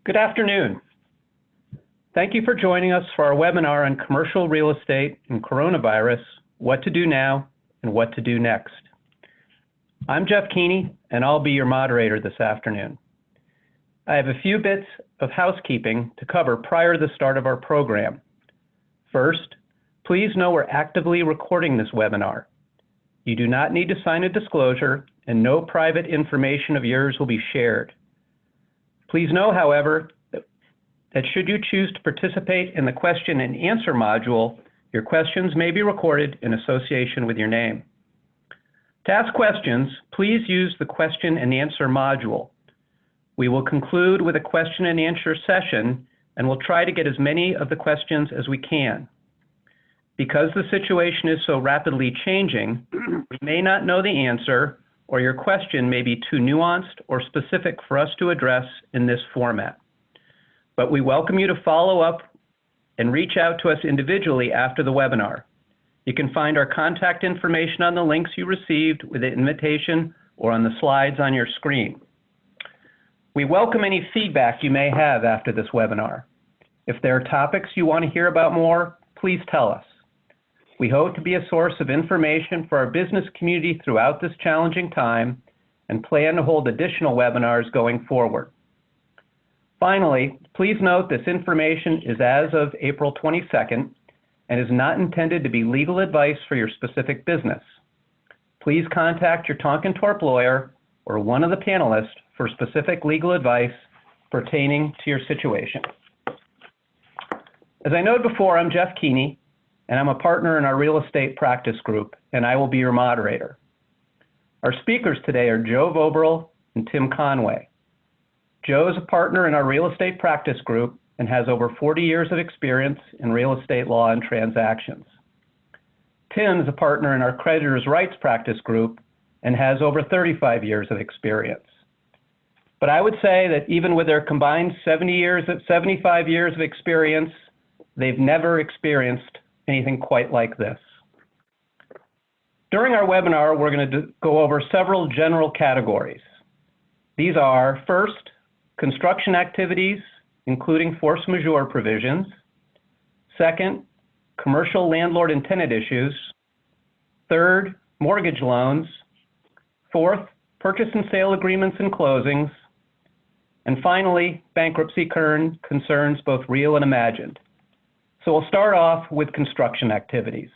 Good afternoon. Thank you for joining us for our webinar on commercial real estate and coronavirus, what to do now and what to do next. I'm Jeff Keeney, and I'll be your moderator this afternoon. I have a few bits of housekeeping to cover prior to the start of our program. First, please know we're actively recording this webinar. You do not need to sign a disclosure, and no private information of yours will be shared. Please know, however, that should you choose to participate in the question and answer module, your questions may be recorded in association with your name. To ask questions, please use the question and answer module. We will conclude with a question and answer session, and we'll try to get as many of the questions as we can. Because the situation is so rapidly changing, we may not know the answer, or your question may be too nuanced or specific for us to address in this format. But we welcome you to follow up and reach out to us individually after the webinar. You can find our contact information on the links you received with the invitation or on the slides on your screen. We welcome any feedback you may have after this webinar. If there are topics you want to hear about more, please tell us. We hope to be a source of information for our business community throughout this challenging time and plan to hold additional webinars going forward. Finally, please note this information is as of April 22nd and is not intended to be legal advice for your specific business. Please contact your Tonkon Torp lawyer or one of the panelists for specific legal advice pertaining to your situation. As I noted before, I'm Jeff Keeney, and I'm a partner in our real estate practice group, and I will be your moderator. Our speakers today are Joe Voboril and Tim Conway. Joe is a partner in our real estate practice group and has over 40 years of experience in real estate law and transactions. Tim is a partner in our creditors' rights practice group and has over 35 years of experience. But I would say that even with their combined 75 years of experience, they've never experienced anything quite like this. During our webinar, we're going to go over several general categories. These are, first, construction activities, including force majeure provisions. Second, commercial landlord and tenant issues. Third, mortgage loans. Fourth, purchase and sale agreements and closings. And finally, bankruptcy concerns both real and imagined. So we'll start off with construction activities.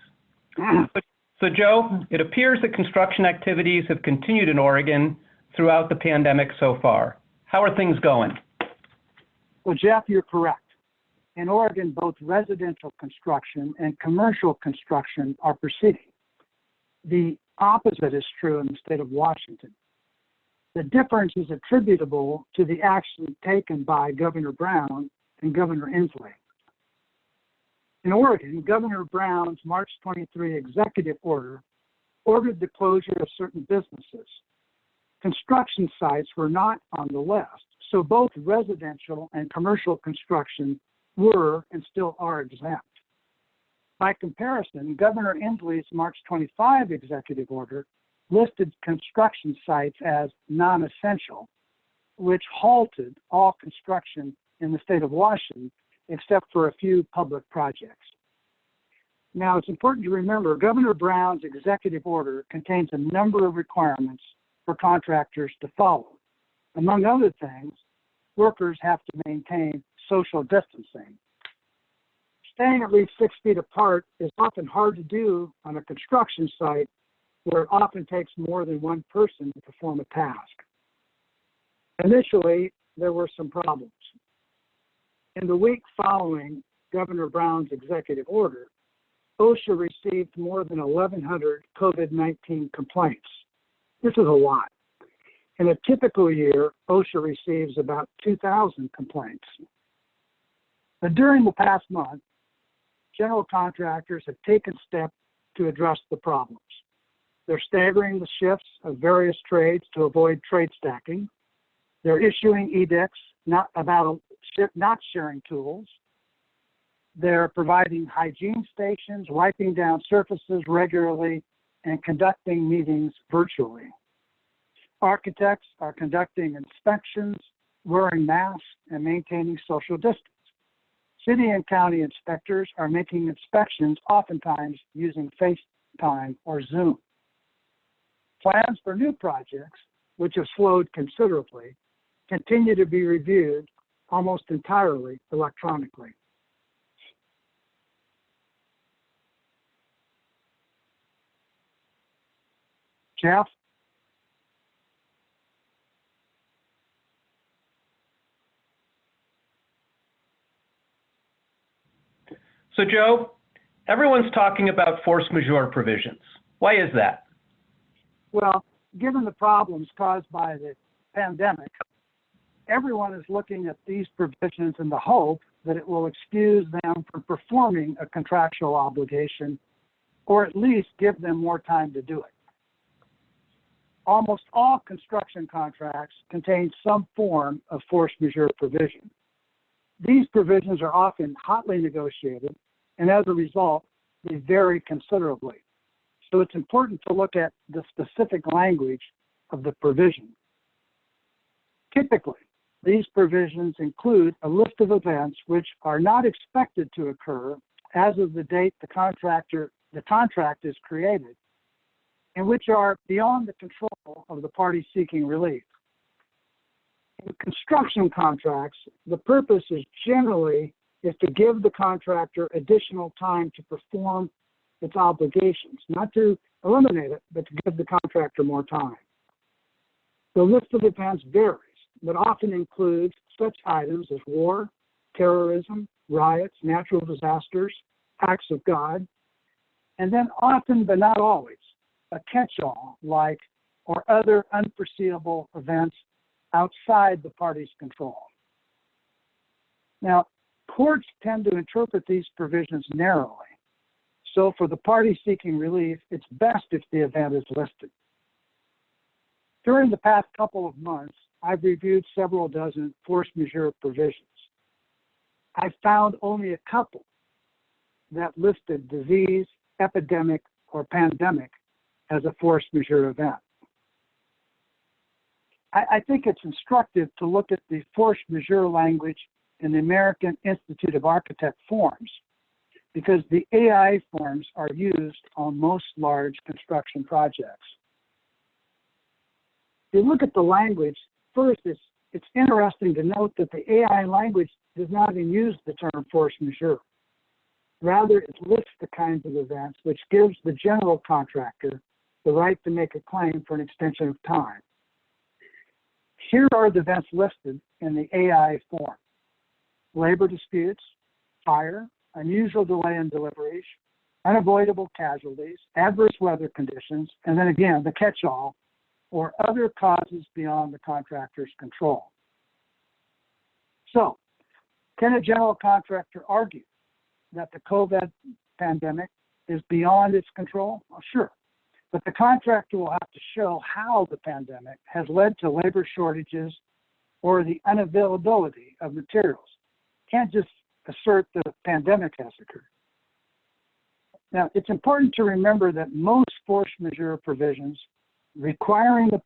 So Joe, it appears that construction activities have continued in Oregon throughout the pandemic so far. How are things going? Well, Jeff, you're correct. In Oregon, both residential construction and commercial construction are proceeding. The opposite is true in the state of Washington. The difference is attributable to the action taken by Governor Brown and Governor Inslee. In Oregon, Governor Brown's March 23 executive order ordered the closure of certain businesses. Construction sites were not on the list, so both residential and commercial construction were and still are exempt. By comparison, Governor Inslee's March 25 executive order listed construction sites as non-essential, which halted all construction in the state of Washington except for a few public projects. Now, it's important to remember Governor Brown's executive order contains a number of requirements for contractors to follow. Among other things, workers have to maintain social distancing. Staying at least 6 feet apart is often hard to do on a construction site where it often takes more than one person to perform a task. Initially, there were some problems. In the week following Governor Brown's executive order, OSHA received more than 1,100 COVID-19 complaints. This is a lot. In a typical year, OSHA receives about 2,000 complaints. But during the past month, general contractors have taken steps to address the problems. They're staggering the shifts of various trades to avoid trade stacking. They're issuing edicts not sharing tools. They're providing hygiene stations, wiping down surfaces regularly, and conducting meetings virtually. Architects are conducting inspections wearing masks, and maintaining social distance. City and county inspectors are making inspections oftentimes using FaceTime or Zoom. Plans for new projects, which have slowed considerably, continue to be reviewed almost entirely electronically. Jeff? So Joe, everyone's talking about force majeure provisions. Why is that? Well, given the problems caused by the pandemic, everyone is looking at these provisions in the hope that it will excuse them from performing a contractual obligation, or at least give them more time to do it. Almost all construction contracts contain some form of force majeure provision. These provisions are often hotly negotiated, and as a result, they vary considerably. So it's important to look at the specific language of the provision. Typically, these provisions include a list of events which are not expected to occur as of the date the contract is created, and which are beyond the control of the party seeking relief. In construction contracts, the purpose is generally to give the contractor additional time to perform its obligations, not to eliminate it, but to give the contractor more time. The list of events varies, but often includes such items as war, terrorism, riots, natural disasters, acts of God, and then often, but not always, a catch-all like or other unforeseeable events outside the party's control. Now, courts tend to interpret these provisions narrowly. So for the party seeking relief, it's best if the event is listed. During the past couple of months, I've reviewed several dozen force majeure provisions. I found only a couple that listed disease, epidemic, or pandemic as a force majeure event. I think it's instructive to look at the force majeure language in the American Institute of Architects forms, because the AI forms are used on most large construction projects. If you look at the language, first it's interesting to note that the AI language does not even use the term force majeure. Rather, it lists the kinds of events which gives the general contractor the right to make a claim for an extension of time. Here are the events listed in the AI form: labor disputes, fire, unusual delay in deliveries, unavoidable casualties, adverse weather conditions, and then again, the catch-all, or other causes beyond the contractor's control. So, can a general contractor argue that the COVID pandemic is beyond its control? Well, sure. But the contractor will have to show how the pandemic has led to labor shortages or the unavailability of materials. Can't just assert that a pandemic has occurred. Now, it's important to remember that most force majeure provisions require the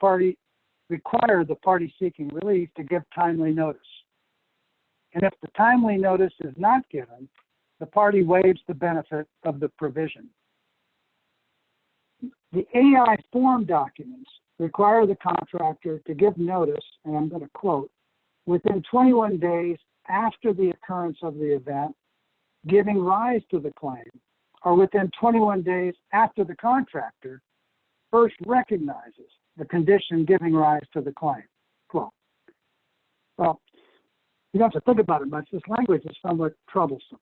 party seeking relief to give timely notice. And if the timely notice is not given, the party waives the benefit of the provision. The AI form documents require the contractor to give notice, and I'm going to quote, within 21 days after the occurrence of the event giving rise to the claim, or within 21 days after the contractor first recognizes the condition giving rise to the claim. Quote. Well, you don't have to think about it much. This language is somewhat troublesome.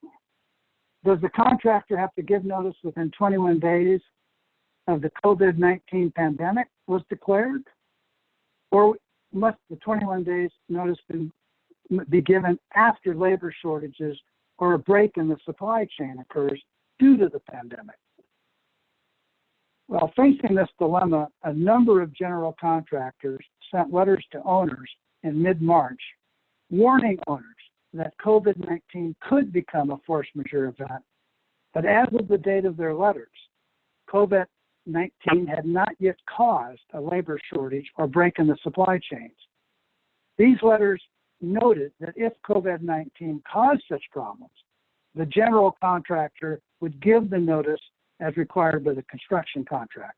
Does the contractor have to give notice within 21 days of the COVID-19 pandemic was declared? Or must the 21 days notice be given after labor shortages or a break in the supply chain occurs due to the pandemic? Well, facing this dilemma, a number of general contractors sent letters to owners in mid-March warning owners that COVID-19 could become a force majeure event. But as of the date of their letters, COVID-19 had not yet caused a labor shortage or break in the supply chains. These letters noted that if COVID-19 caused such problems, the general contractor would give the notice as required by the construction contract.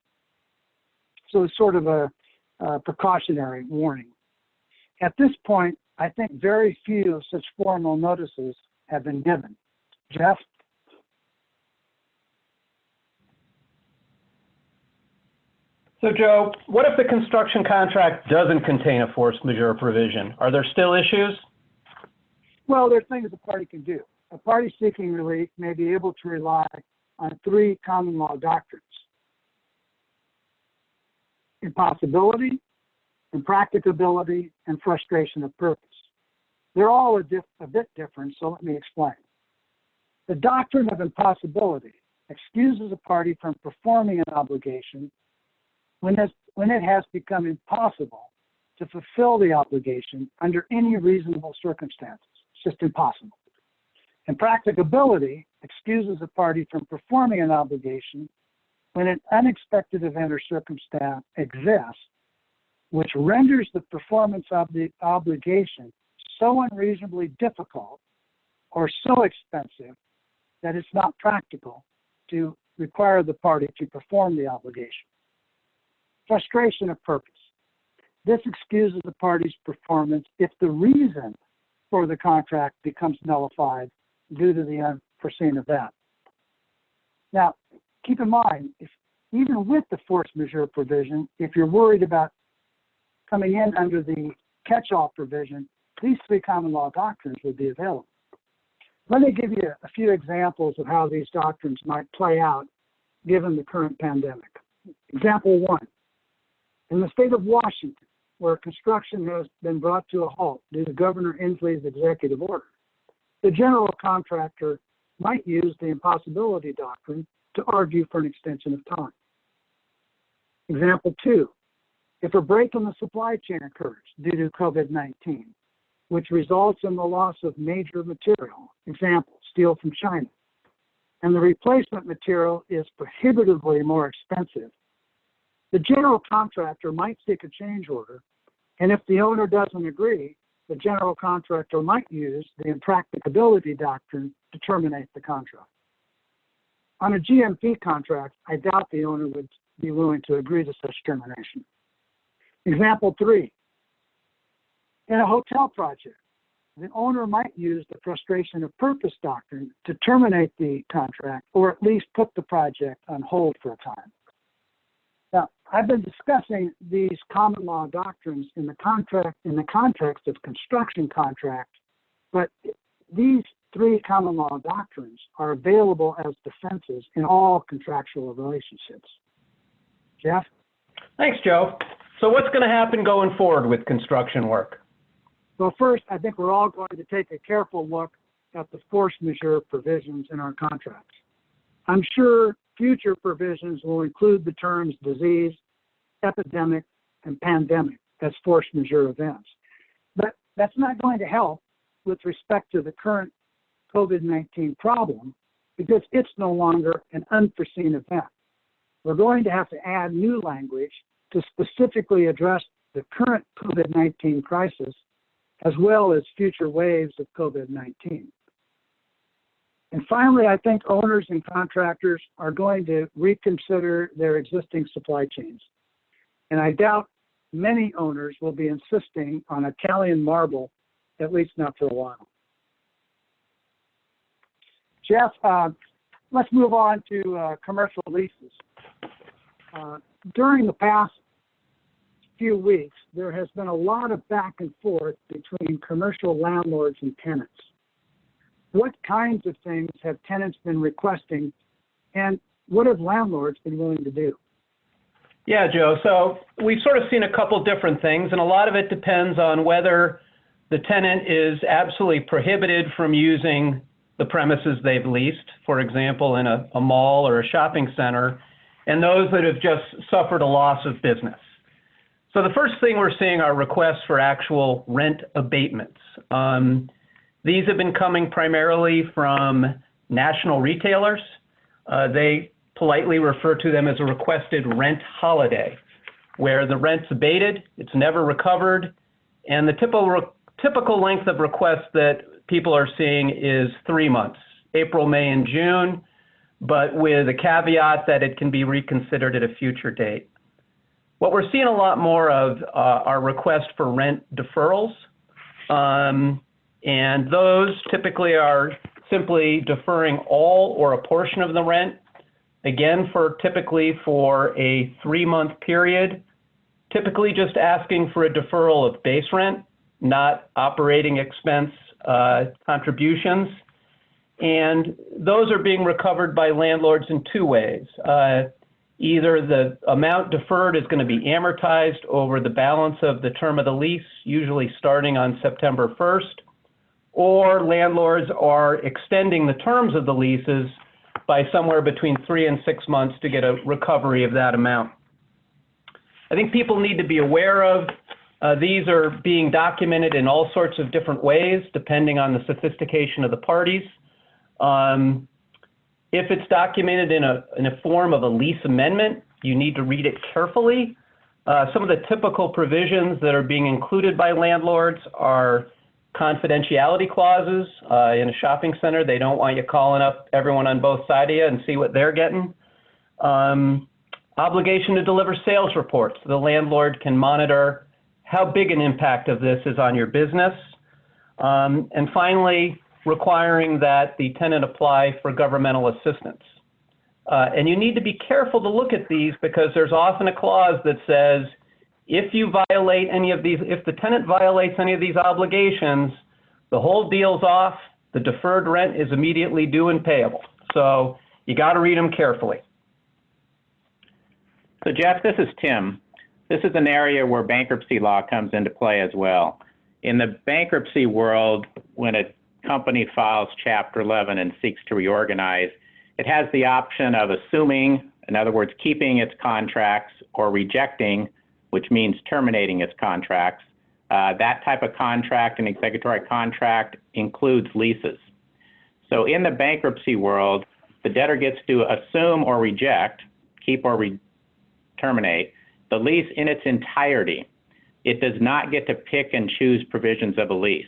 So it's sort of a precautionary warning. At this point, I think very few such formal notices have been given. Jeff? So Joe, what if the construction contract doesn't contain a force majeure provision? Are there still issues? Well, there are things the party can do. A party seeking relief may be able to rely on 3 common law doctrines: impossibility, impracticability, and frustration of purpose. They're all a bit different, so let me explain. The doctrine of impossibility excuses a party from performing an obligation when it has become impossible to fulfill the obligation under any reasonable circumstances. It's just impossible. Impracticability excuses a party from performing an obligation when an unexpected event or circumstance exists which renders the performance of the obligation so unreasonably difficult or so expensive that it's not practical to require the party to perform the obligation. Frustration of purpose. This excuses the party's performance if the reason for the contract becomes nullified due to the unforeseen event. Now, keep in mind, even with the force majeure provision, if you're worried about coming in under the catch-all provision, these 3 common law doctrines would be available. Let me give you a few examples of how these doctrines might play out given the current pandemic. Example 1. In the state of Washington, where construction has been brought to a halt due to Governor Inslee's executive order, the general contractor might use the impossibility doctrine to argue for an extension of time. Example 2. If a break in the supply chain occurs due to COVID-19, which results in the loss of major material, example, steel from China, and the replacement material is prohibitively more expensive, the general contractor might seek a change order, and if the owner doesn't agree, the general contractor might use the impracticability doctrine to terminate the contract. On a GMP contract, I doubt the owner would be willing to agree to such termination. Example 3. In a hotel project, the owner might use the frustration of purpose doctrine to terminate the contract or at least put the project on hold for a time. Now, I've been discussing these common law doctrines in the context of construction contracts, but these 3 common law doctrines are available as defenses in all contractual relationships. Jeff? Thanks, Joe. So what's going to happen going forward with construction work? Well, first, I think we're all going to take a careful look at the force majeure provisions in our contracts. I'm sure future provisions will include the terms disease, epidemic, and pandemic as force majeure events. But that's not going to help with respect to the current COVID-19 problem because it's no longer an unforeseen event. We're going to have to add new language to specifically address the current COVID-19 crisis as well as future waves of COVID-19. And finally, I think owners and contractors are going to reconsider their existing supply chains. And I doubt many owners will be insisting on Italian marble, at least not for a while. Jeff, let's move on to commercial leases. During the past few weeks, there has been a lot of back and forth between commercial landlords and tenants. What kinds of things have tenants been requesting, and what have landlords been willing to do? Yeah, Joe. So we've sort of seen a couple different things, and a lot of it depends on whether the tenant is absolutely prohibited from using the premises they've leased, for example, in a mall or a shopping center, and those that have just suffered a loss of business. So the first thing we're seeing are requests for actual rent abatements. These have been coming primarily from national retailers. They politely refer to them as a requested rent holiday, where the rent's abated, it's never recovered, and the typical length of request that people are seeing is 3 months, April, May, and June, but with a caveat that it can be reconsidered at a future date. What we're seeing a lot more of are requests for rent deferrals, and those typically are simply deferring all or a portion of the rent, again, typically for a 3-month period, typically just asking for a deferral of base rent, not operating expense contributions. And those are being recovered by landlords in 2 ways. Either the amount deferred is going to be amortized over the balance of the term of the lease, usually starting on September 1st, or landlords are extending the terms of the leases by somewhere between 3 and 6 months to get a recovery of that amount. I think people need to be aware of these are being documented in all sorts of different ways, depending on the sophistication of the parties. If it's documented in a form of a lease amendment, you need to read it carefully. Some of the typical provisions that are being included by landlords are confidentiality clauses. In a shopping center, they don't want you calling up everyone on both sides of you and see what they're getting. Obligation to deliver sales reports. The landlord can monitor how big an impact of this is on your business. And finally, requiring that the tenant apply for governmental assistance. And you need to be careful to look at these because there's often a clause that says, if you violate any of these, if the tenant violates any of these obligations, the whole deal's off, the deferred rent is immediately due and payable. So you got to read them carefully. So Jeff, this is Tim. This is an area where bankruptcy law comes into play as well. In the bankruptcy world, when a company files Chapter 11 and seeks to reorganize, it has the option of assuming, in other words, keeping its contracts, or rejecting, which means terminating its contracts. That type of contract, an executory contract, includes leases. So in the bankruptcy world, the debtor gets to assume or reject, keep or terminate, the lease in its entirety. It does not get to pick and choose provisions of a lease.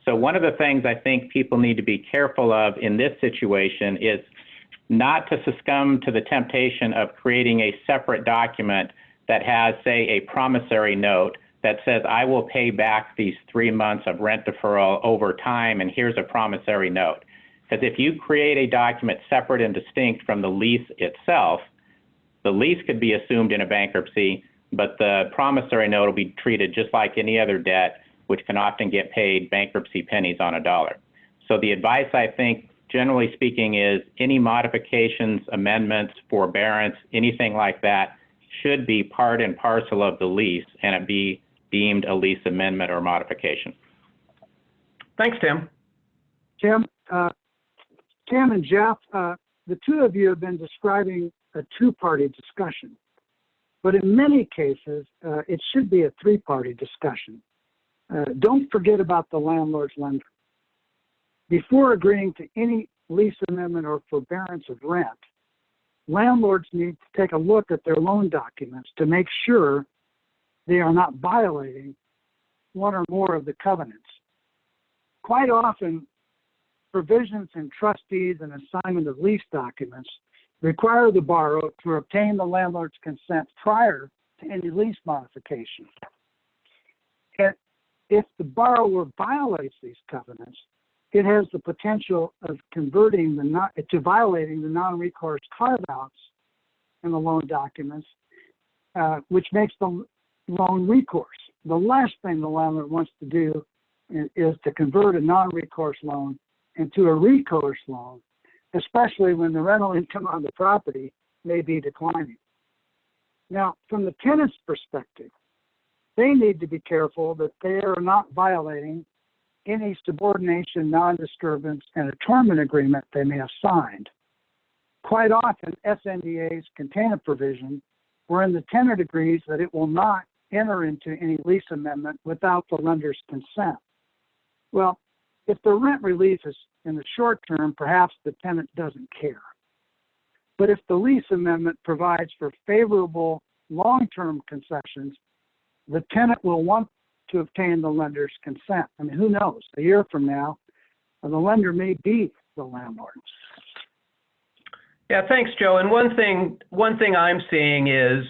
So one of the things I think people need to be careful of in this situation is not to succumb to the temptation of creating a separate document that has, say, a promissory note that says, I will pay back these 3 months of rent deferral over time, and here's a promissory note. Because if you create a document separate and distinct from the lease itself, the lease could be assumed in a bankruptcy, but the promissory note will be treated just like any other debt, which can often get paid bankruptcy pennies on a dollar. So the advice, I think, generally speaking, is any modifications, amendments, forbearance, anything like that should be part and parcel of the lease, and it be deemed a lease amendment or modification. Thanks, Tim. Tim and Jeff, the two of you have been describing a 2-party discussion, but in many cases, it should be a 3-party discussion. Don't forget about the landlord's lender. Before agreeing to any lease amendment or forbearance of rent, landlords need to take a look at their loan documents to make sure they are not violating one or more of the covenants. Quite often, provisions in trust deeds and assignment of lease documents require the borrower to obtain the landlord's consent prior to any lease modification. And if the borrower violates these covenants, it has the potential of converting to violating the non-recourse carve-outs in the loan documents, which makes the loan recourse. The last thing the landlord wants to do is to convert a non-recourse loan into a recourse loan, especially when the rental income on the property may be declining. Now, from the tenant's perspective, they need to be careful that they are not violating any subordination, non-disturbance, and a torment agreement they may have signed. Quite often, SNDAs contain a provision wherein the tenant agrees that it will not enter into any lease amendment without the lender's consent. Well, if the rent relief is in the short term, perhaps the tenant doesn't care. But if the lease amendment provides for favorable long-term concessions, the tenant will want to obtain the lender's consent. I mean, who knows? A year from now, the lender may be the landlord. Yeah, thanks, Joe. And one thing I'm seeing is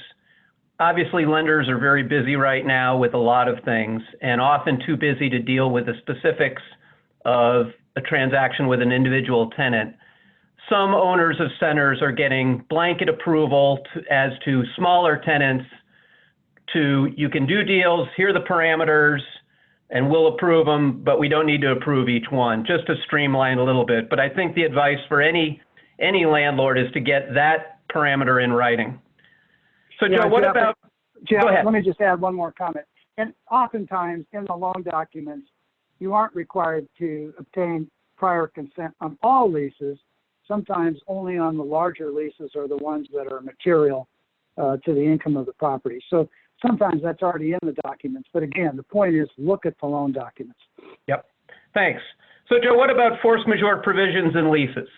obviously lenders are very busy right now with a lot of things and often too busy to deal with the specifics of a transaction with an individual tenant. Some owners of centers are getting blanket approval as to smaller tenants to, you can do deals, here are the parameters, and we'll approve them, but we don't need to approve each one, just to streamline a little bit. But I think the advice for any landlord is to get that parameter in writing. So Joe, Yeah, what Jeff, about, Jeff, go ahead. let me just add one more comment. And oftentimes in the loan documents, you aren't required to obtain prior consent on all leases, sometimes only on the larger leases or the ones that are material to the income of the property. So sometimes that's already in the documents. But again, the point is look at the loan documents. Yep, thanks. So Joe, what about force majeure provisions in leases?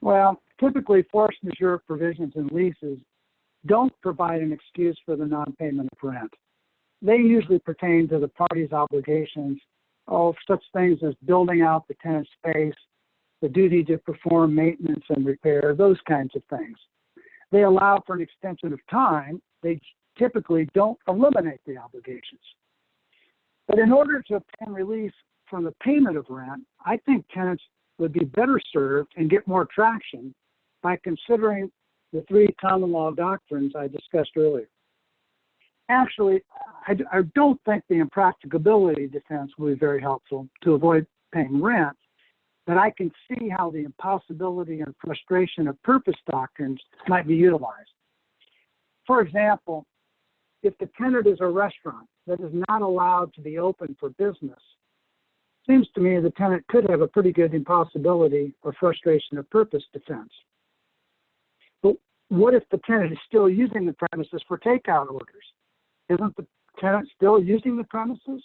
Well, typically force majeure provisions in leases don't provide an excuse for the non-payment of rent. They usually pertain to the party's obligations of such things as building out the tenant space, the duty to perform maintenance and repair, those kinds of things. They allow for an extension of time. They typically don't eliminate the obligations. But in order to obtain relief from the payment of rent, I think tenants would be better served and get more traction by considering the three common law doctrines I discussed earlier. Actually, I don't think the impracticability defense will be very helpful to avoid paying rent, but I can see how the impossibility and frustration of purpose doctrines might be utilized. For example, if the tenant is a restaurant that is not allowed to be open for business, it seems to me the tenant could have a pretty good impossibility or frustration of purpose defense. But what if the tenant is still using the premises for takeout orders? Isn't the tenant still using the premises?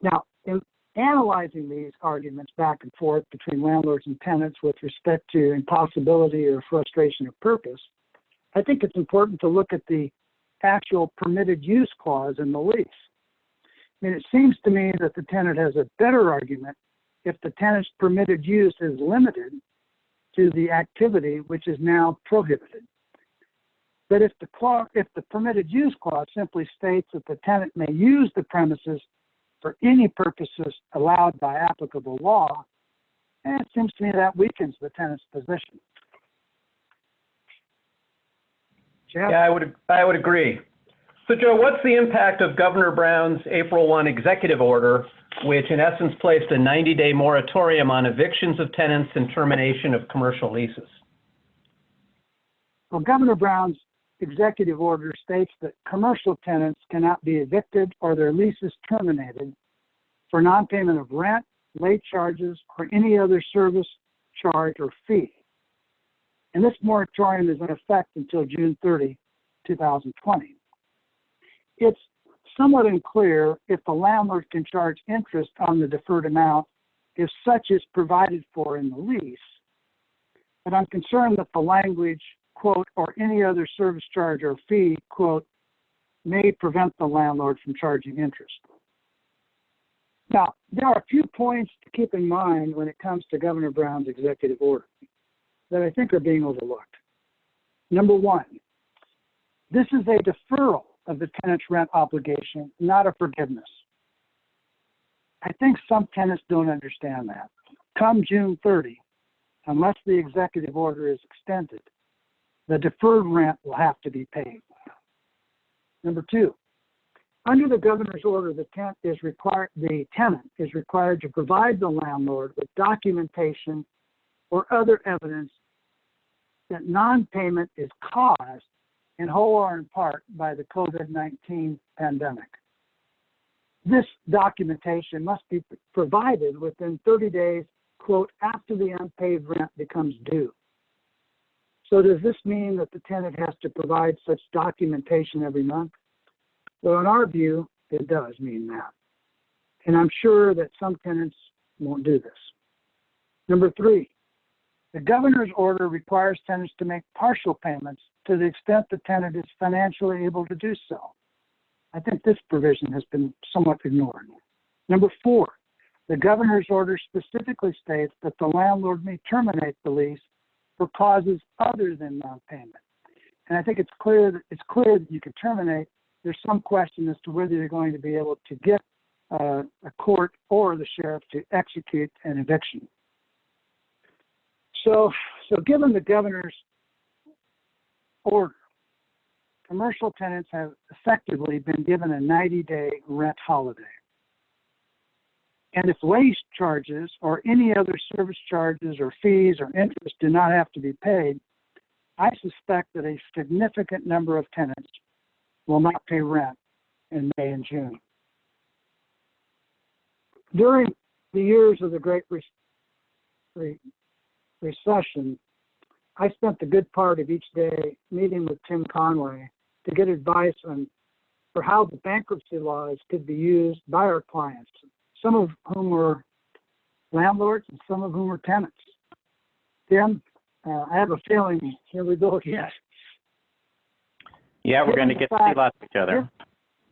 Now, in analyzing these arguments back and forth between landlords and tenants with respect to impossibility or frustration of purpose, I think it's important to look at the actual permitted use clause in the lease. I mean, it seems to me that the tenant has a better argument if the tenant's permitted use is limited to the activity which is now prohibited. But if the permitted use clause simply states that the tenant may use the premises for any purposes allowed by applicable law, it seems to me that weakens the tenant's position. Jeff? Yeah, I would agree. So Joe, what's the impact of Governor Brown's April 1 executive order, which in essence placed a 90-day moratorium on evictions of tenants and termination of commercial leases? Well, Governor Brown's executive order states that commercial tenants cannot be evicted or their leases terminated for non-payment of rent, late charges, or any other service, charge, or fee. And this moratorium is in effect until June 30, 2020. It's somewhat unclear if the landlord can charge interest on the deferred amount if such is provided for in the lease, but I'm concerned that the language, quote, or any other service charge or fee, quote, may prevent the landlord from charging interest. Now, there are a few points to keep in mind when it comes to Governor Brown's executive order that I think are being overlooked. Number one, this is a deferral of the tenant's rent obligation, not a forgiveness. I think some tenants don't understand that. Come June 30, unless the executive order is extended, the deferred rent will have to be paid. Number two, under the governor's order, the tenant is required to provide the landlord with documentation or other evidence that non-payment is caused in whole or in part by the COVID-19 pandemic. This documentation must be provided within 30 days, quote, after the unpaid rent becomes due. So does this mean that the tenant has to provide such documentation every month? Well, in our view, it does mean that. And I'm sure that some tenants won't do this. Number three, the governor's order requires tenants to make partial payments to the extent the tenant is financially able to do so. I think this provision has been somewhat ignored. Number 4, the governor's order specifically states that the landlord may terminate the lease for causes other than non-payment. And I think it's clear that you can terminate. There's some question as to whether you're going to be able to get a court or the sheriff to execute an eviction. So given the governor's order, commercial tenants have effectively been given a 90-day rent holiday. And if lease charges or any other service charges or fees or interest do not have to be paid, I suspect that a significant number of tenants will not pay rent in May and June. During the years of the Great Recession, I spent the good part of each day meeting with Tim Conway to get advice for how the bankruptcy laws could be used by our clients, some of whom were landlords and some of whom were tenants. Tim, I have a feeling, here we go again. Yeah, we're going to get to see lots of each other.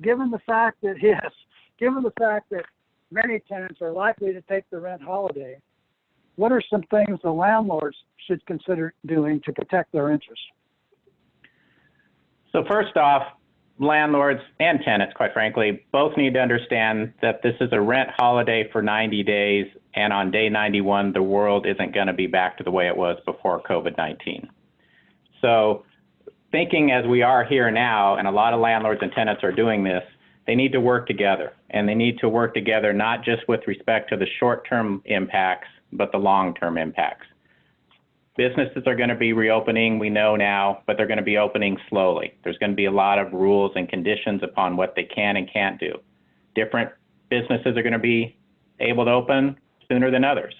Given the fact that, many tenants are likely to take the rent holiday, what are some things the landlords should consider doing to protect their interests? So first off, landlords and tenants, quite frankly, both need to understand that this is a rent holiday for 90 days, and on day 91, the world isn't going to be back to the way it was before COVID-19. So thinking as we are here now, and a lot of landlords and tenants are doing this, they need to work together, and they need to work together not just with respect to the short-term impacts, but the long-term impacts. Businesses are going to be reopening, we know now, but they're going to be opening slowly. There's going to be a lot of rules and conditions upon what they can and can't do. Different businesses are going to be able to open sooner than others.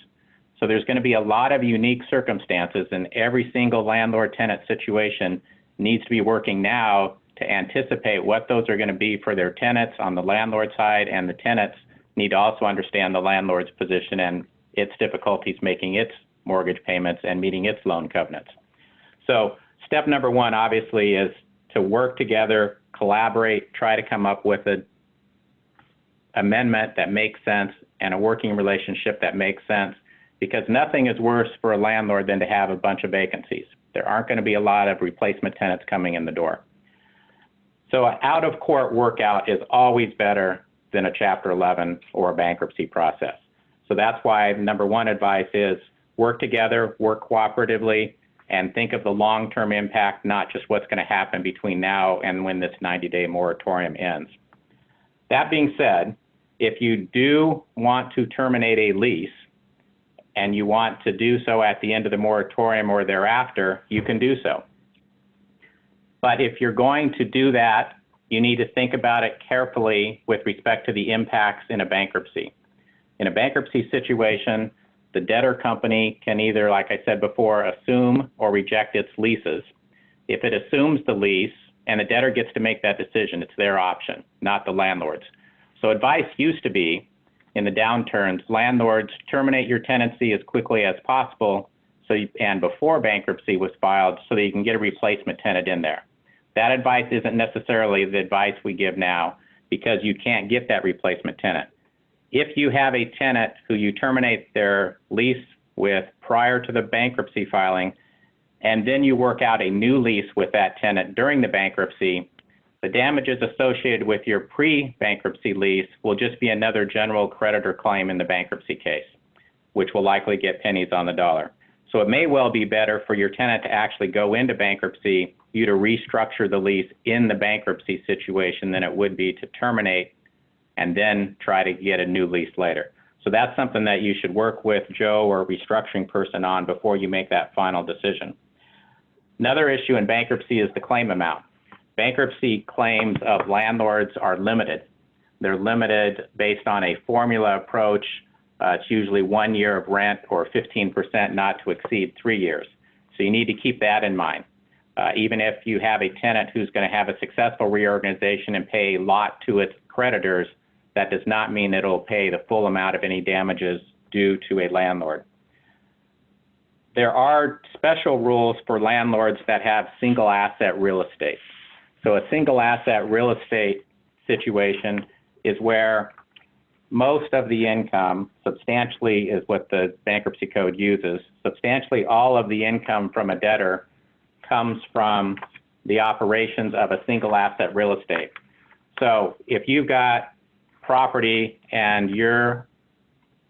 So there's going to be a lot of unique circumstances, and every single landlord-tenant situation needs to be working now to anticipate what those are going to be for their tenants on the landlord side, and the tenants need to also understand the landlord's position and its difficulties making its mortgage payments and meeting its loan covenants. So step number 1, obviously, is to work together, collaborate, try to come up with an amendment that makes sense and a working relationship that makes sense, because nothing is worse for a landlord than to have a bunch of vacancies. There aren't going to be a lot of replacement tenants coming in the door. So an out-of-court workout is always better than a Chapter 11 or a bankruptcy process. So that's why number 1 advice is work together, work cooperatively, and think of the long-term impact, not just what's going to happen between now and when this 90-day moratorium ends. That being said, if you do want to terminate a lease and you want to do so at the end of the moratorium or thereafter, you can do so. But if you're going to do that, you need to think about it carefully with respect to the impacts in a bankruptcy. In a bankruptcy situation, the debtor company can either, like I said before, assume or reject its leases. If it assumes the lease, and the debtor gets to make that decision, it's their option, not the landlord's. So advice used to be, in the downturns, landlords terminate your tenancy as quickly as possible, and before bankruptcy was filed, so that you can get a replacement tenant in there. That advice isn't necessarily the advice we give now, because you can't get that replacement tenant. If you have a tenant who you terminate their lease with prior to the bankruptcy filing, and then you work out a new lease with that tenant during the bankruptcy, the damages associated with your pre-bankruptcy lease will just be another general creditor claim in the bankruptcy case, which will likely get pennies on the dollar. So it may well be better for your tenant to actually go into bankruptcy, you to restructure the lease in the bankruptcy situation than it would be to terminate and then try to get a new lease later. So that's something that you should work with Joe or a restructuring person on before you make that final decision. Another issue in bankruptcy is the claim amount. Bankruptcy claims of landlords are limited. They're limited based on a formula approach. It's usually 1 year of rent or 15% not to exceed 3 years. So you need to keep that in mind. Even if you have a tenant who's going to have a successful reorganization and pay a lot to its creditors, that does not mean it'll pay the full amount of any damages due to a landlord. There are special rules for landlords that have single asset real estate. So a single asset real estate situation is where most of the income, substantially is what the bankruptcy code uses, substantially all of the income from a debtor comes from the operations of a single asset real estate. So if you've got property and you're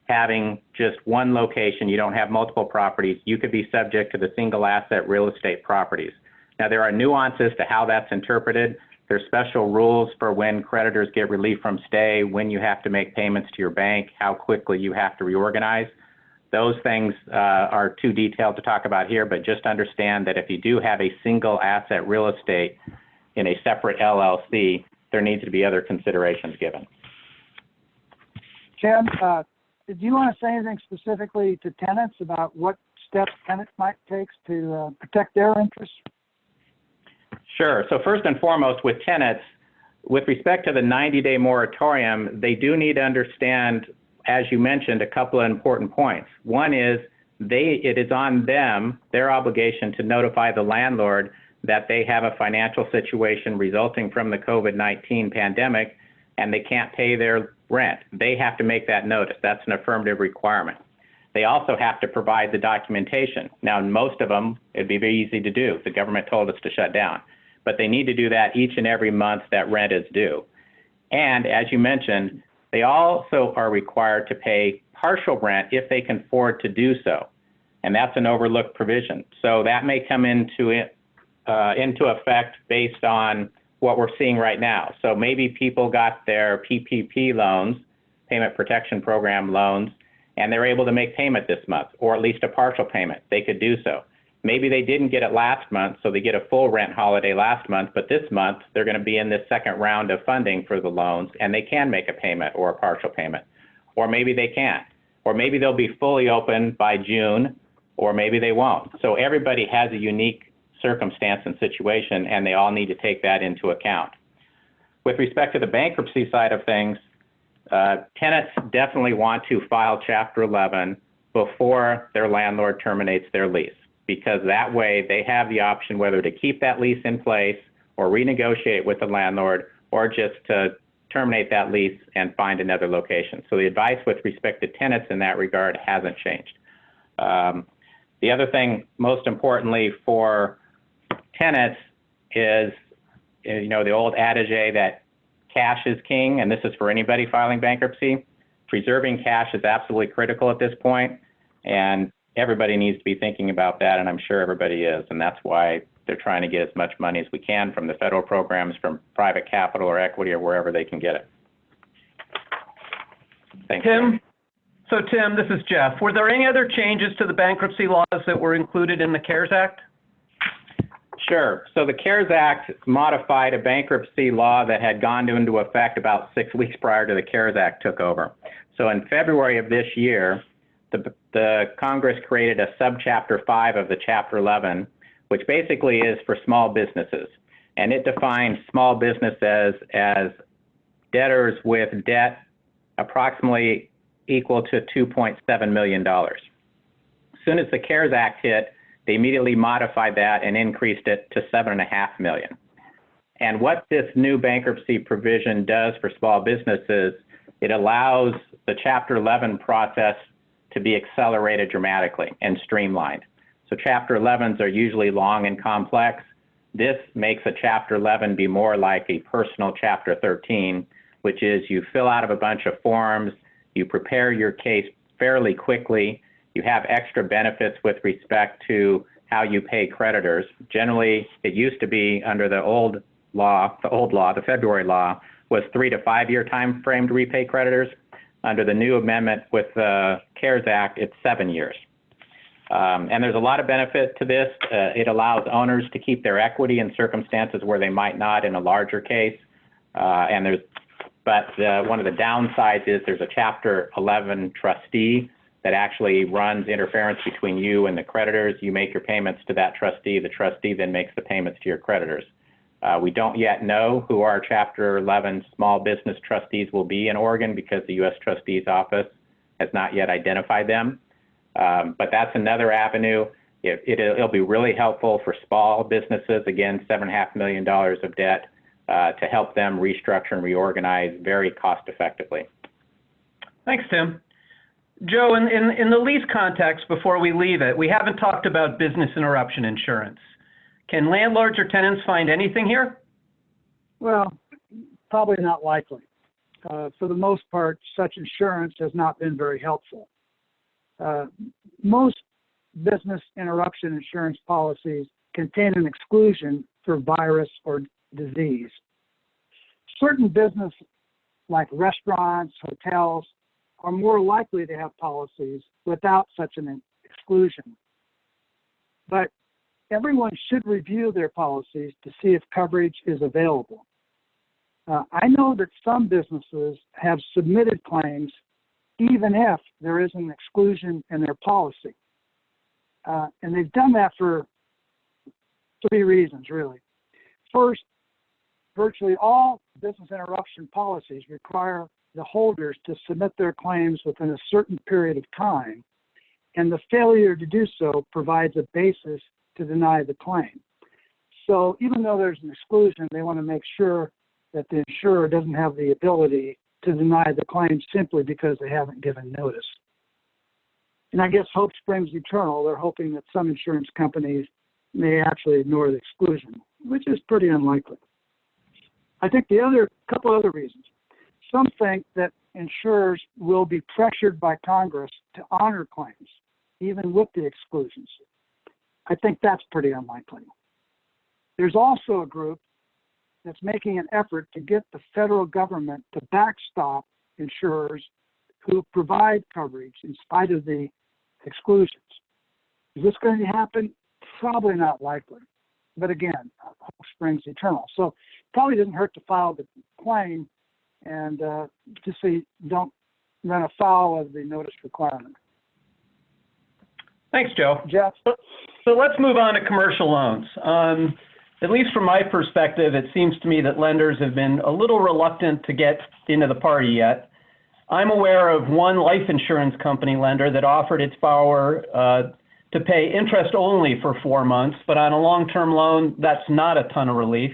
having just one location, you don't have multiple properties, you could be subject to the single asset real estate properties. Now, there are nuances to how that's interpreted. There's special rules for when creditors get relief from stay, when you have to make payments to your bank, how quickly you have to reorganize. Those things are too detailed to talk about here, but just understand that if you do have a single asset real estate in a separate LLC, there needs to be other considerations given. Tim, do you want to say anything specifically to tenants about what steps tenants might take to protect their interests? Sure. So first and foremost, with tenants, with respect to the 90-day moratorium, they do need to understand, as you mentioned, a couple of important points. One is it is on them, their obligation, to notify the landlord that they have a financial situation resulting from the COVID-19 pandemic and they can't pay their rent. They have to make that notice. That's an affirmative requirement. They also have to provide the documentation. Now, in most of them, it'd be very easy to do. The government told us to shut down. But they need to do that each and every month that rent is due. And as you mentioned, they also are required to pay partial rent if they can afford to do so. And that's an overlooked provision. So that may come into effect based on what we're seeing right now. So maybe people got their PPP loans, Payment Protection Program loans, and they're able to make payment this month, or at least a partial payment. They could do so. Maybe they didn't get it last month, so they get a full rent holiday last month, but this month they're going to be in this second round of funding for the loans, and they can make a payment or a partial payment. Or maybe they can't. Or maybe they'll be fully open by June, or maybe they won't. So everybody has a unique circumstance and situation, and they all need to take that into account. With respect to the bankruptcy side of things, tenants definitely want to file Chapter 11 before their landlord terminates their lease, because that way they have the option whether to keep that lease in place or renegotiate with the landlord or just to terminate that lease and find another location. So the advice with respect to tenants in that regard hasn't changed. The other thing, most importantly for tenants, is the old adage that cash is king, and this is for anybody filing bankruptcy. Preserving cash is absolutely critical at this point, and everybody needs to be thinking about that, and I'm sure everybody is, and that's why they're trying to get as much money as we can from the federal programs, from private capital or equity or wherever they can get it. Thanks. Tim? So Tim, this is Jeff. Were there any other changes to the bankruptcy laws that were included in the CARES Act? Sure. So the CARES Act modified a bankruptcy law that had gone into effect about 6 weeks prior to the CARES Act took over. So in February of this year, the Congress created a subchapter 5 of the Chapter 11, which basically is for small businesses. And it defines small businesses as debtors with debt approximately equal to $2.7 million. As soon as the CARES Act hit, they immediately modified that and increased it to $7.5 million. And what this new bankruptcy provision does for small businesses, it allows the Chapter 11 process to be accelerated dramatically and streamlined. So Chapter 11s are usually long and complex. This makes a Chapter 11 be more like a personal Chapter 13, which is you fill out a bunch of forms, you prepare your case fairly quickly, you have extra benefits with respect to how you pay creditors. Generally, it used to be under the old law, the February law, was 3 to 5 year time frame to repay creditors. Under the new amendment with the CARES Act, it's 7 years. And there's a lot of benefit to this. It allows owners to keep their equity in circumstances where they might not in a larger case. But one of the downsides is there's a Chapter 11 trustee that actually runs interference between you and the creditors. You make your payments to that trustee. The trustee then makes the payments to your creditors. We don't yet know who our Chapter 11 small business trustees will be in Oregon because the U.S. Trustee's Office has not yet identified them. But that's another avenue. It'll be really helpful for small businesses. Again, $7.5 million of debt. to help them restructure and reorganize very cost effectively. Thanks, Tim. Joe, in the lease context, before we leave it, we haven't talked about business interruption insurance. Can landlords or tenants find anything here? Well, probably not likely. For the most part, such insurance has not been very helpful. Most business interruption insurance policies contain an exclusion for virus or disease. Certain business like restaurants, hotels, are more likely to have policies without such an exclusion. But everyone should review their policies to see if coverage is available. I know that some businesses have submitted claims even if there is an exclusion in their policy. And they've done that for 3 reasons, really. First, virtually all business interruption policies require the holders to submit their claims within a certain period of time, and the failure to do so provides a basis to deny the claim. So even though there's an exclusion, they want to make sure that the insurer doesn't have the ability to deny the claim simply because they haven't given notice. And I guess hope springs eternal. They're hoping that some insurance companies may actually ignore the exclusion, which is pretty unlikely. I think the couple other reasons. Some think that insurers will be pressured by Congress to honor claims, even with the exclusions. I think that's pretty unlikely. There's also a group that's making an effort to get the federal government to backstop insurers who provide coverage in spite of the exclusions. Is this going to happen? Probably not likely. But again, hope springs eternal. So probably doesn't hurt to file the claim and just so you don't run afoul of the notice requirement. Thanks, Joe. Jeff? So let's move on to commercial loans. At least from my perspective, it seems to me that lenders have been a little reluctant to get into the party yet. I'm aware of one life insurance company lender that offered its borrower to pay interest only for 4 months, but on a long-term loan, that's not a ton of relief.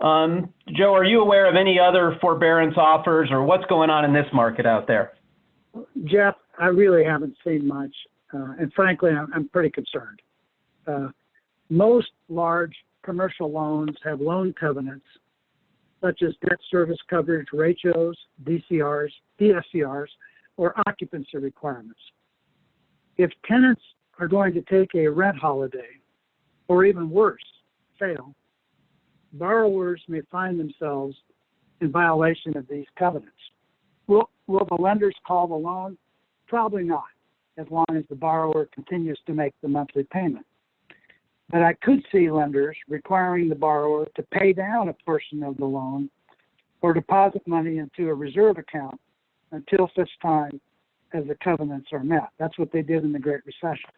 Joe, are you aware of any other forbearance offers, or what's going on in this market out there? Jeff, I really haven't seen much, and frankly, I'm pretty concerned. Most large commercial loans have loan covenants, such as debt service coverage ratios, DCRs, DSCRs, or occupancy requirements. If tenants are going to take a rent holiday, or even worse, fail, borrowers may find themselves in violation of these covenants. Will the lenders call the loan? Probably not, as long as the borrower continues to make the monthly payment. But I could see lenders requiring the borrower to pay down a portion of the loan or deposit money into a reserve account until such time as the covenants are met. That's what they did in the Great Recession.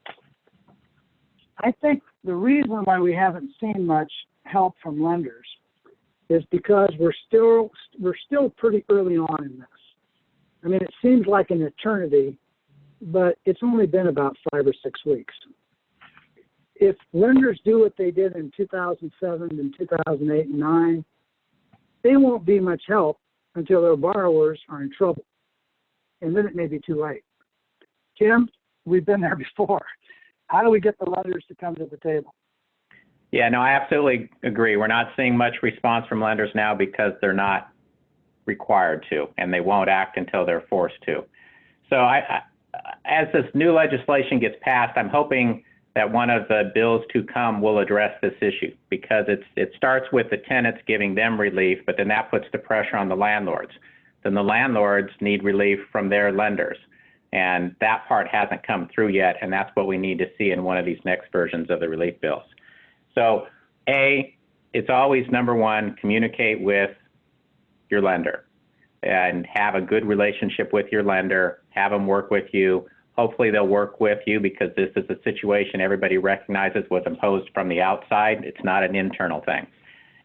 I think the reason why we haven't seen much help from lenders is because we're still pretty early on in this. I mean, it seems like an eternity, but it's only been about 5 or 6 weeks. If lenders do what they did in 2007 and 2008 and 2009, they won't be much help until their borrowers are in trouble. And then it may be too late. Tim, we've been there before. How do we get the lenders to come to the table? Yeah, no, I absolutely agree. We're not seeing much response from lenders now because they're not required to, and they won't act until they're forced to. So as this new legislation gets passed, I'm hoping that one of the bills to come will address this issue, because it starts with the tenants giving them relief, but then that puts the pressure on the landlords. Then the landlords need relief from their lenders. And that part hasn't come through yet, and that's what we need to see in one of these next versions of the relief bills. So it's always number one, communicate with your lender and have a good relationship with your lender, have them work with you. Hopefully they'll work with you, because this is a situation everybody recognizes was imposed from the outside. It's not an internal thing.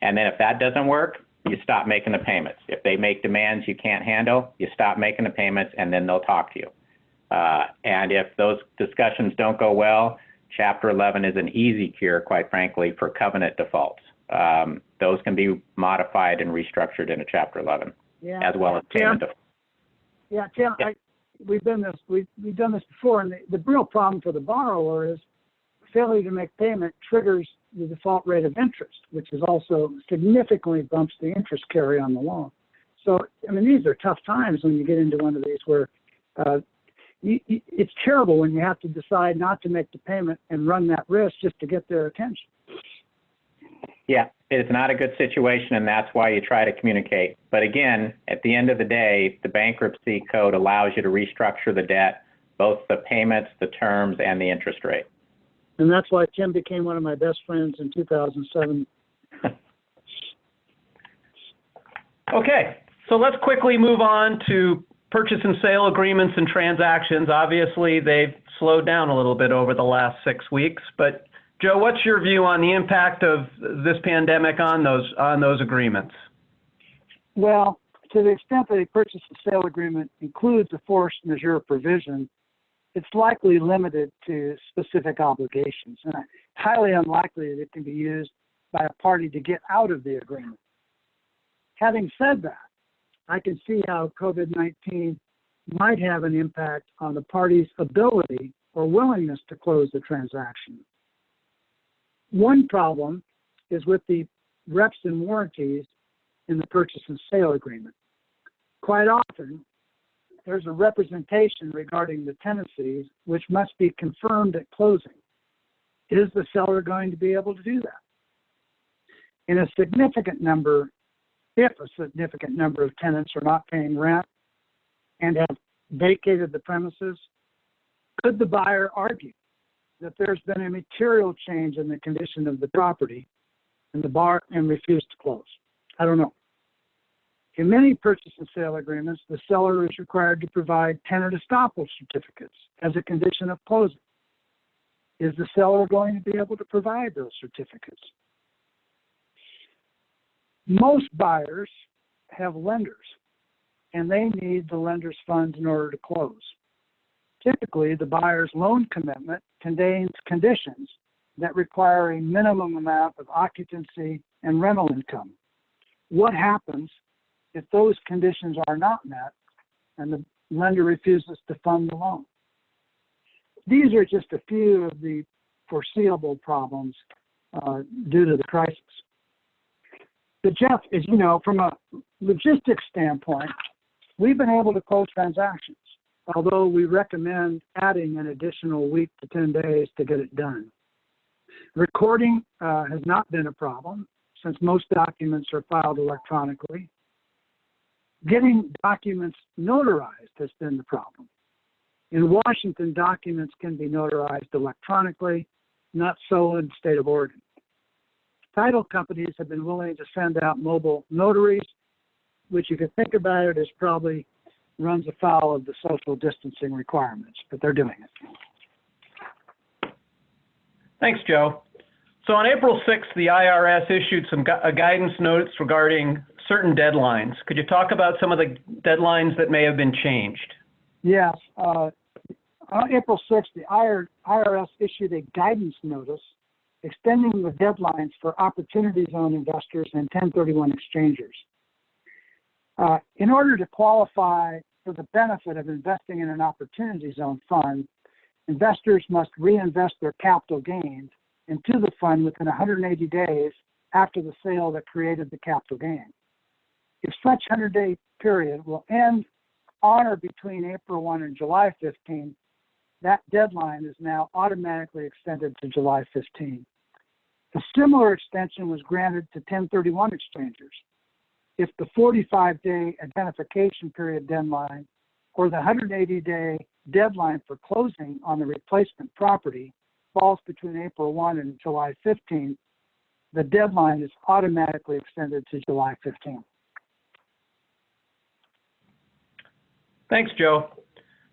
And then if that doesn't work, you stop making the payments. If they make demands you can't handle, you stop making the payments, and then they'll talk to you. And if those discussions don't go well, Chapter 11 is an easy cure, quite frankly, for covenant defaults. those can be modified and restructured in a Chapter 11, as well as payment of. Yeah, Tim, we've done this before, and the real problem for the borrower is failure to make payment triggers the default rate of interest, which is also significantly bumps the interest carry on the loan. So, I mean, these are tough times when you get into one of these where it's terrible when you have to decide not to make the payment and run that risk just to get their attention. Yeah, it's not a good situation, and that's why you try to communicate. But again, at the end of the day, the bankruptcy code allows you to restructure the debt, both the payments, the terms, and the interest rate. And that's why Tim became one of my best friends in 2007. Okay, so let's quickly move on to purchase and sale agreements and transactions. Obviously, they've slowed down a little bit over the last 6 weeks, but Joe, what's your view on the impact of this pandemic on those agreements? Well, to the extent that a purchase and sale agreement includes a force majeure provision, it's likely limited to specific obligations, and highly unlikely that it can be used by a party to get out of the agreement. Having said that, I can see how COVID-19 might have an impact on the party's ability or willingness to close the transaction. One problem is with the reps and warranties in the purchase and sale agreement. Quite often, there's a representation regarding the tenancies which must be confirmed at closing. Is the seller going to be able to do that? If a significant number of tenants are not paying rent and have vacated the premises, could the buyer argue that there's been a material change in the condition of the property and refuse to close? I don't know. In many purchase and sale agreements, the seller is required to provide tenant estoppel certificates as a condition of closing. Is the seller going to be able to provide those certificates? Most buyers have lenders, and they need the lender's funds in order to close. Typically, the buyer's loan commitment contains conditions that require a minimum amount of occupancy and rental income. What happens if those conditions are not met and the lender refuses to fund the loan? These are just a few of the foreseeable problems due to the crisis. But Jeff, as you know, from a logistics standpoint, we've been able to close transactions, although we recommend adding an additional week to 10 days to get it done. Recording has not been a problem since most documents are filed electronically. Getting documents notarized has been the problem. In Washington, documents can be notarized electronically, not so in the state of Oregon. Title companies have been willing to send out mobile notaries, which, if you think about it, is probably runs afoul of the social distancing requirements, but they're doing it. Thanks, Joe. So on April 6th, the IRS issued some guidance notes regarding certain deadlines. Could you talk about some of the deadlines that may have been changed? Yes. On April 6th, the IRS issued a guidance notice extending the deadlines for opportunity zone investors and 1031 exchangers. In order to qualify for the benefit of investing in an opportunity zone fund, investors must reinvest their capital gains into the fund within 180 days after the sale that created the capital gain. If such 100-day period will end on or between April 1 and July 15, that deadline is now automatically extended to July 15. A similar extension was granted to 1031 exchangers. If the 45-day identification period deadline or the 180-day deadline for closing on the replacement property falls between April 1 and July 15, the deadline is automatically extended to July 15. Thanks, Joe.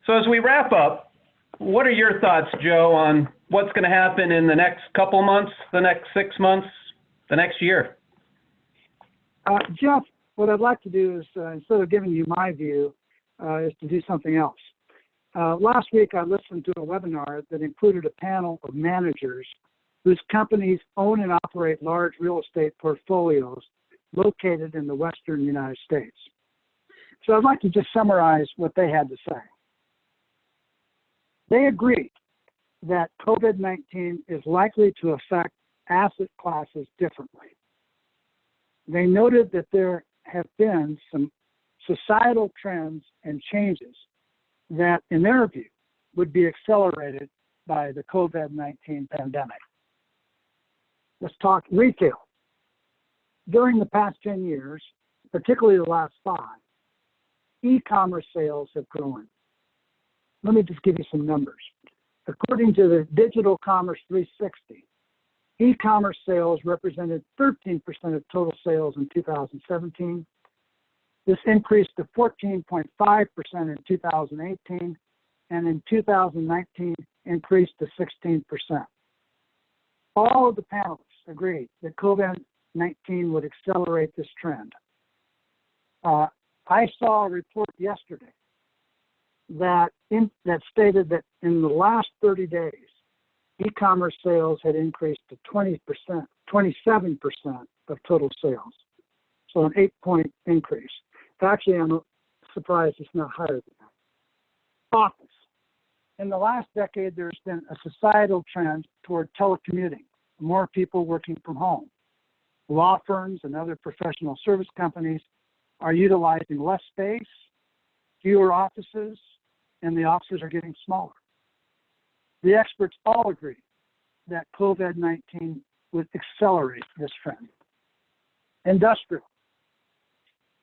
So as we wrap up, what are your thoughts, Joe, on what's going to happen in the next couple months, the next 6 months, the next year? Jeff, what I'd like to do is, instead of giving you my view, is to do something else. Last week, I listened to a webinar that included a panel of managers whose companies own and operate large real estate portfolios located in the Western United States. So I'd like to just summarize what they had to say. They agreed that COVID-19 is likely to affect asset classes differently. They noted that there have been some societal trends and changes that, in their view, would be accelerated by the COVID-19 pandemic. Let's talk retail. During the past 10 years, particularly the last 5, e-commerce sales have grown. Let me just give you some numbers. According to the Digital Commerce 360, e-commerce sales represented 13% of total sales in 2017. This increased to 14.5% in 2018, and in 2019 increased to 16%. All of the panelists agreed that COVID-19 would accelerate this trend. I saw a report yesterday that stated that in the last 30 days, e-commerce sales had increased to 27% of total sales. So an 8-point increase. Actually, I'm surprised it's not higher than that. Office. In the last decade, there's been a societal trend toward telecommuting, more people working from home. Law firms and other professional service companies are utilizing less space, fewer offices, and the offices are getting smaller. The experts all agree that COVID-19 would accelerate this trend. Industrial.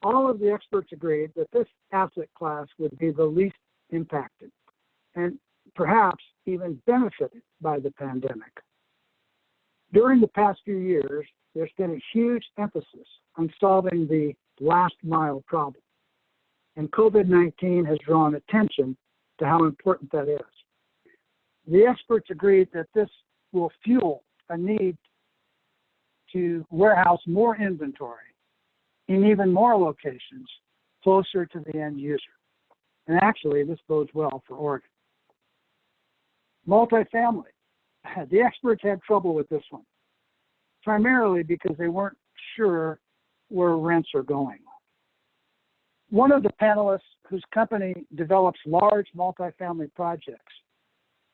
All of the experts agreed that this asset class would be the least impacted and perhaps even benefited by the pandemic. During the past few years, there's been a huge emphasis on solving the last mile problem, and COVID-19 has drawn attention to how important that is. The experts agreed that this will fuel a need to warehouse more inventory in even more locations closer to the end user. And actually, this bodes well for Oregon. Multifamily. The experts had trouble with this one, primarily because they weren't sure where rents are going. One of the panelists, whose company develops large multifamily projects,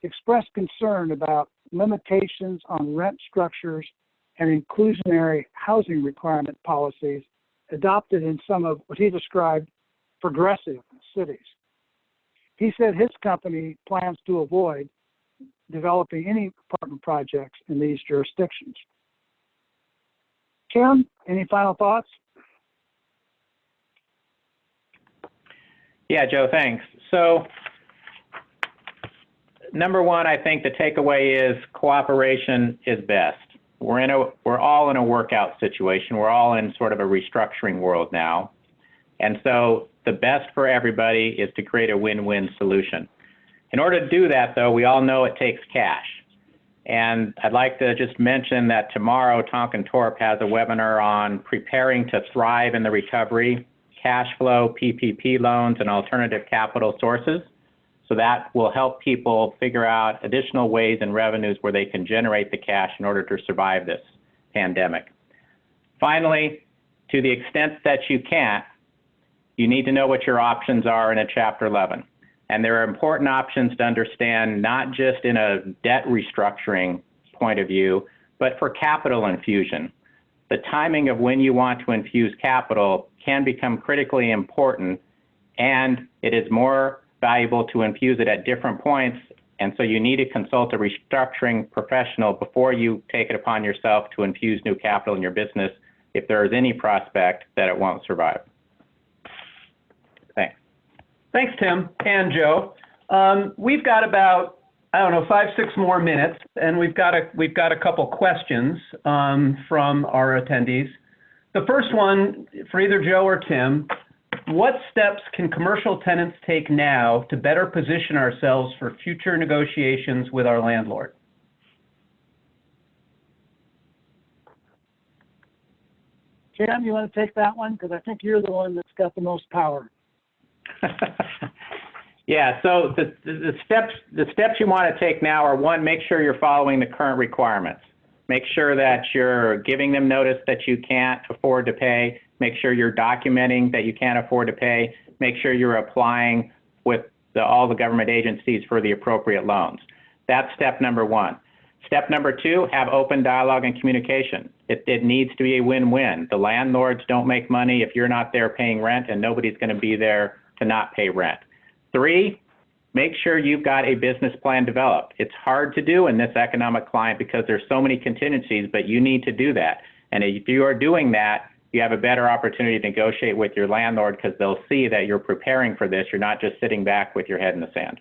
expressed concern about limitations on rent structures and inclusionary housing requirement policies adopted in some of what he described progressive cities. He said his company plans to avoid developing any apartment projects in these jurisdictions. Tim, any final thoughts? Yeah, Joe, thanks. So, number one, I think the takeaway is cooperation is best. We're all in a workout situation. We're all in sort of a restructuring world now. And so the best for everybody is to create a win-win solution. In order to do that, though, we all know it takes cash. And I'd like to just mention that tomorrow, Tonkon Torp has a webinar on preparing to thrive in the recovery, cash flow, PPP loans, and alternative capital sources. So that will help people figure out additional ways and revenues where they can generate the cash in order to survive this pandemic. Finally, to the extent that you can't, you need to know what your options are in a Chapter 11. And there are important options to understand, not just in a debt restructuring point of view, but for capital infusion. The timing of when you want to infuse capital can become critically important, and it is more valuable to infuse it at different points, and so you need to consult a restructuring professional before you take it upon yourself to infuse new capital in your business if there is any prospect that it won't survive. Thanks. Thanks, Tim and Joe. We've got about, 5-6 more minutes, and we've got a couple questions from our attendees. The first one for either Joe or Tim: what steps can commercial tenants take now to better position ourselves for future negotiations with our landlord? Tim, you want to take that one? Because I think you're the one that's got the most power. Yeah, so the steps you want to take now are, one, make sure you're following the current requirements. Make sure that you're giving them notice that you can't afford to pay. Make sure you're documenting that you can't afford to pay. Make sure you're applying with all the government agencies for the appropriate loans. That's step number one. Step number two, have open dialogue and communication. It needs to be a win-win. The landlords don't make money if you're not there paying rent, and nobody's going to be there to not pay rent. Three, make sure you've got a business plan developed. It's hard to do in this economic climate because there's so many contingencies, but you need to do that. And if you are doing that, you have a better opportunity to negotiate with your landlord because they'll see that you're preparing for this. You're not just sitting back with your head in the sand.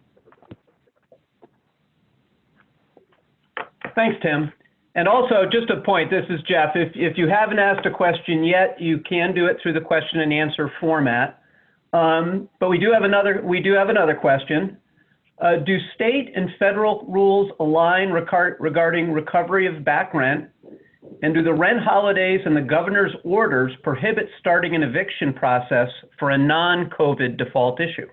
Thanks, Tim. And also, just a point, this is Jeff. If you haven't asked a question yet, you can do it through the question and answer format. But we do have another question. Do state and federal rules align regarding recovery of back rent? And do the rent holidays and the governor's orders prohibit starting an eviction process for a non-COVID default issue?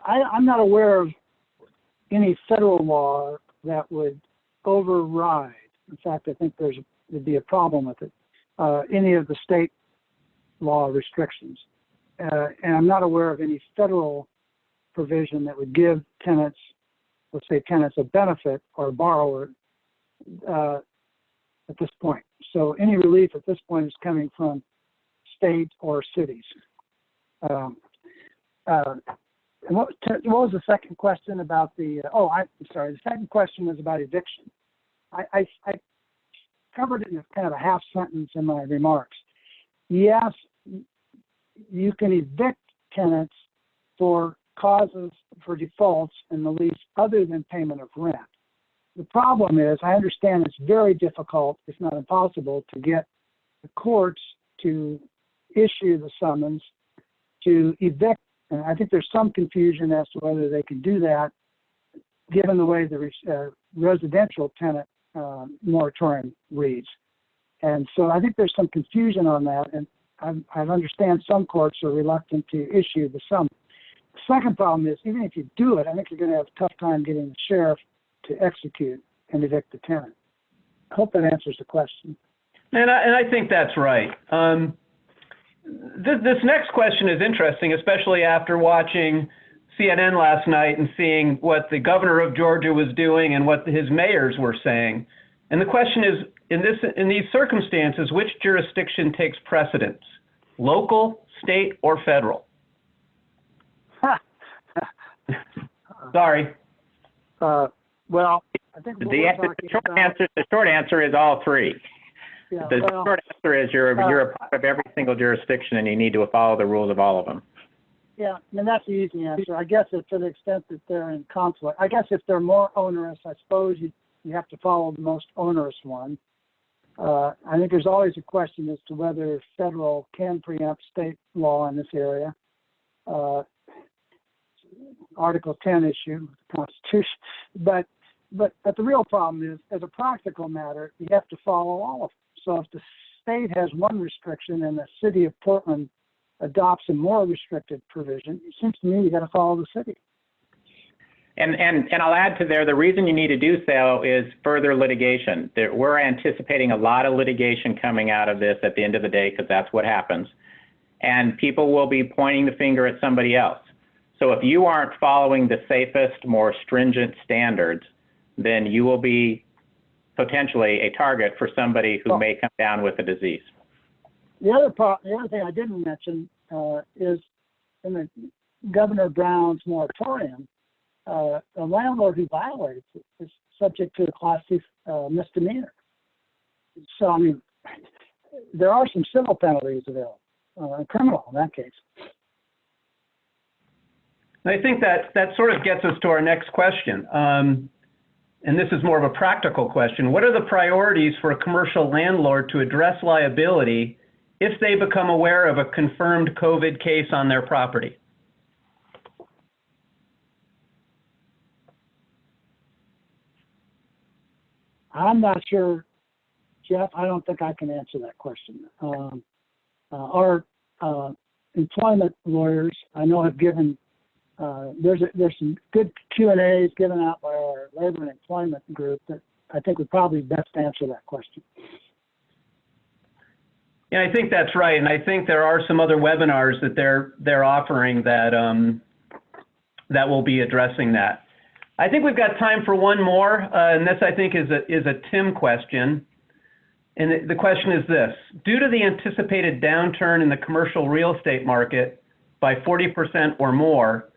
I'm not aware of any federal law that would override. In fact, I think there'd be a problem with it. Any of the state law restrictions, and I'm not aware of any federal provision that would give tenants, let's say tenants, a benefit or a borrower at this point. So any relief at this point is coming from state or cities. And what was the second question about the, I'm sorry, the second question was about eviction. I covered it in kind of a half sentence in my remarks. Yes, you can evict tenants for causes for defaults in the lease other than payment of rent. The problem is, I understand it's very difficult, if not impossible, to get the courts to issue the summons to evict. And I think there's some confusion as to whether they can do that, given the way the residential tenant moratorium reads. And so I think there's some confusion on that, and I understand some courts are reluctant to issue the summons. The second problem is, even if you do it, I think you're going to have a tough time getting the sheriff to execute and evict the tenant. I hope that answers the question. And I think that's right. This next question is interesting, especially after watching CNN last night and seeing what the governor of Georgia was doing and what his mayors were saying. And the question is, in these circumstances, which jurisdiction takes precedence? Local, state, or federal? Sorry. Well, I think the short answer is all three. Yeah, the short answer is you're a part of every single jurisdiction, and you need to follow the rules of all of them. Yeah, and that's the easy answer. I guess it's to the extent that they're in conflict. I guess if they're more onerous, I suppose you have to follow the most onerous one. I think there's always a question as to whether federal can preempt state law in this area. Article 10 issue, the Constitution. But the real problem is, as a practical matter, you have to follow all of them. So if the state has one restriction and the city of Portland adopts a more restricted provision, it seems to me you got to follow the city. And I'll add to there, the reason you need to do so is further litigation. We're anticipating a lot of litigation coming out of this at the end of the day, because that's what happens. And people will be pointing the finger at somebody else. So if you aren't following the safest, more stringent standards, then you will be potentially a target for somebody who may come down with a disease. The other thing I didn't mention is in the Governor Brown's moratorium, a landlord who violates it is subject to a Class C misdemeanor. So, I mean, there are some civil penalties available, criminal in that case. I think that sort of gets us to our next question. And this is more of a practical question. What are the priorities for a commercial landlord to address liability if they become aware of a confirmed COVID case on their property? I'm not sure, Jeff. I don't think I can answer that question. Our employment lawyers, I know, have given There's some good Q&As given out by our labor and employment group that I think would probably best answer that question. Yeah, I think that's right, and I think there are some other webinars that they're offering that that will be addressing that. I think we've got time for one more, and this I think is a Tim question. And the question is this: due to the anticipated downturn in the commercial real estate market by 40% or more,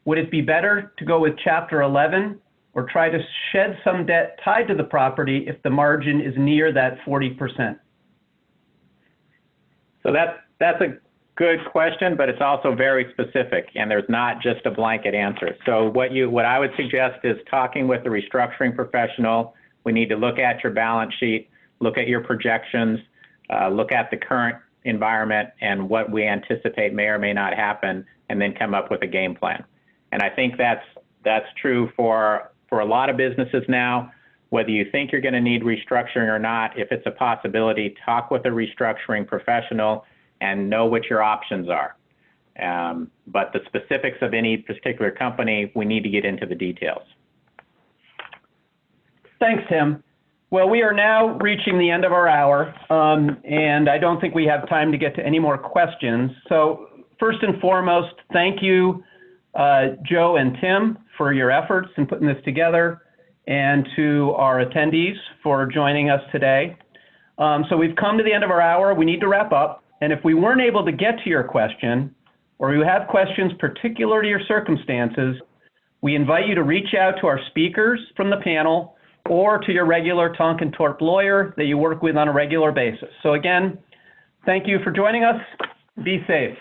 would it be better to go with Chapter 11 or try to shed some debt tied to the property if the margin is near that 40%? So that's a good question, but it's also very specific, and there's not just a blanket answer. So what I would suggest is talking with a restructuring professional. We need to look at your balance sheet, look at your projections, look at the current environment and what we anticipate may or may not happen, and then come up with a game plan. And I think that's true for a lot of businesses now. Whether you think you're going to need restructuring or not, if it's a possibility, talk with a restructuring professional and know what your options are. But the specifics of any particular company, we need to get into the details. Thanks, Tim. Well, we are now reaching the end of our hour, and I don't think we have time to get to any more questions. So first and foremost, thank you, Joe and Tim, for your efforts in putting this together, and to our attendees for joining us today. So we've come to the end of our hour. We need to wrap up. And if we weren't able to get to your question, or you have questions particular to your circumstances, we invite you to reach out to our speakers from the panel or to your regular Tonkon Torp lawyer that you work with on a regular basis. So again, thank you for joining us. Be safe.